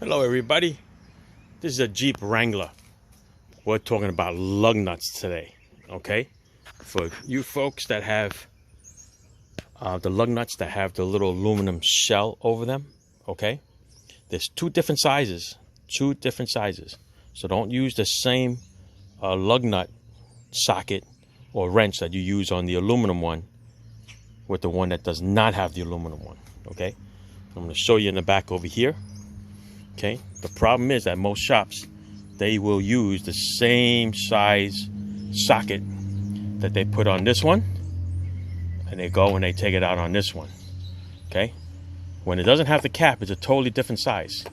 Hello everybody, this is a Jeep Wrangler. We're talking about lug nuts today, okay? For you folks that have the lug nuts that have the little aluminum shell over them, okay? There's two different sizes. So don't use the same lug nut socket or wrench that you use on the aluminum one with the one that does not have the aluminum one, okay? I'm going to show you in the back over here. Okay, the problem is that most shops, they will use the same size socket that they put on this one, and they go and they take it out on this one. Okay, when it doesn't have the cap, it's a totally different size.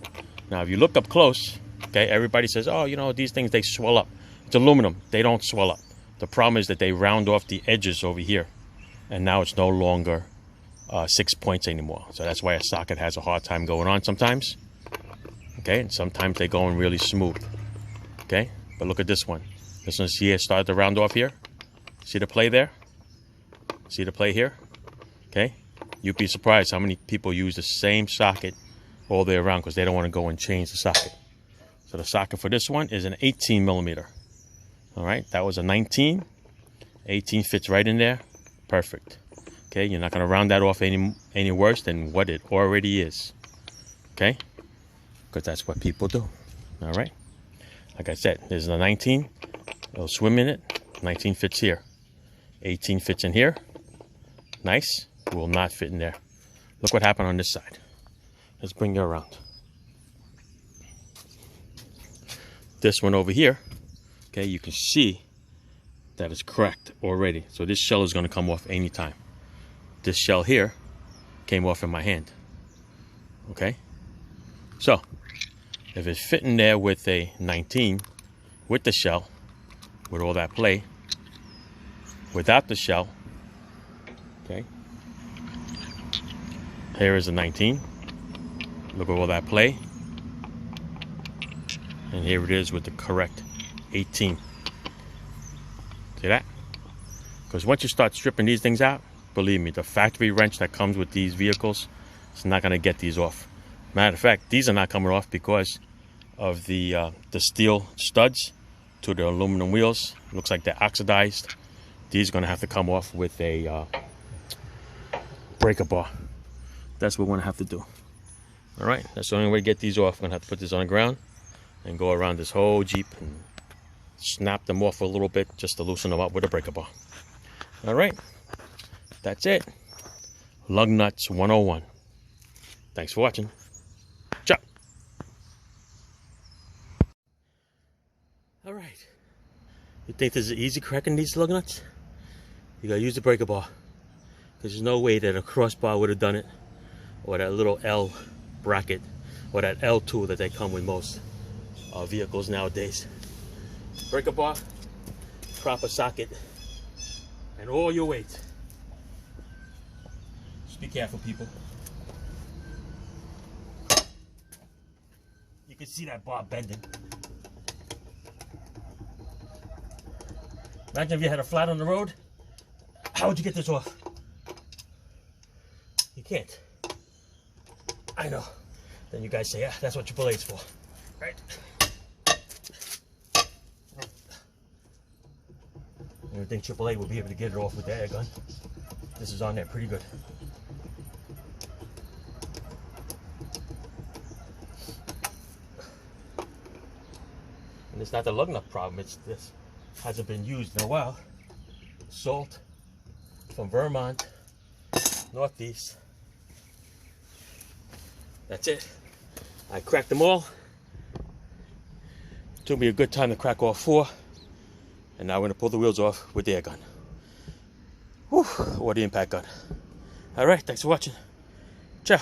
Now if you look up close, okay, everybody says, oh, you know, these things, they swell up. It's aluminum, they don't swell up. The problem is that they round off the edges over here, and now it's no longer 6 points anymore. So that's why a socket has a hard time going on sometimes. Okay, and sometimes they go in really smooth. Okay, but look at this one. This one's here, started to round off here. See the play there? See the play here? Okay, you'd be surprised how many people use the same socket all the way around because they don't want to go and change the socket. So the socket for this one is an 18 millimeter. All right, that was a 19. 18 fits right in there. Perfect. Okay, you're not going to round that off any worse than what it already is. Okay? Because that's what people do. All right, like I said, there's a 19, it'll swim in it. 19 fits here, 18 fits in here. Nice. Will not fit in there. Look what happened on this side. Let's bring you around. This one over here, okay, you can see that it's cracked already. So this shell is going to come off anytime. This shell here came off in my hand. Okay, so if it's fitting there with a 19, with the shell, with all that play, without the shell, okay, here is a 19. Look at all that play. And here it is with the correct 18. See that? Because once you start stripping these things out, believe me, the factory wrench that comes with these vehicles is not going to get these off. Matter of fact, these are not coming off because of the steel studs to the aluminum wheels. Looks like they're oxidized. These are going to have to come off with a breaker bar. That's what we're going to have to do. All right, that's the only way to get these off. I'm going to have to put this on the ground and go around this whole Jeep and snap them off a little bit just to loosen them up with a breaker bar. All right, that's it. Lug Nuts 101. Thanks for watching. Ciao. All right. You think this is easy cracking these lug nuts? You gotta use the breaker bar. Because there's no way that a crossbar would have done it. Or that little L bracket. Or that L tool that they come with most vehicles nowadays. Breaker bar, proper socket, and all your weight. Just be careful, people. You can see that bar bending. Imagine if you had a flat on the road. How would you get this off? You can't. I know. Then you guys say, yeah, that's what AAA's for. Right? You would think AAA would be able to get it off with the air gun. This is on there pretty good. And it's not the lug nut problem, it's this. Hasn't been used in a while. Salt from Vermont, Northeast. That's it. I cracked them all. Took me a good time to crack all 4. And now we're going to pull the wheels off with the air gun. Whew, or the impact gun. All right, thanks for watching. Ciao.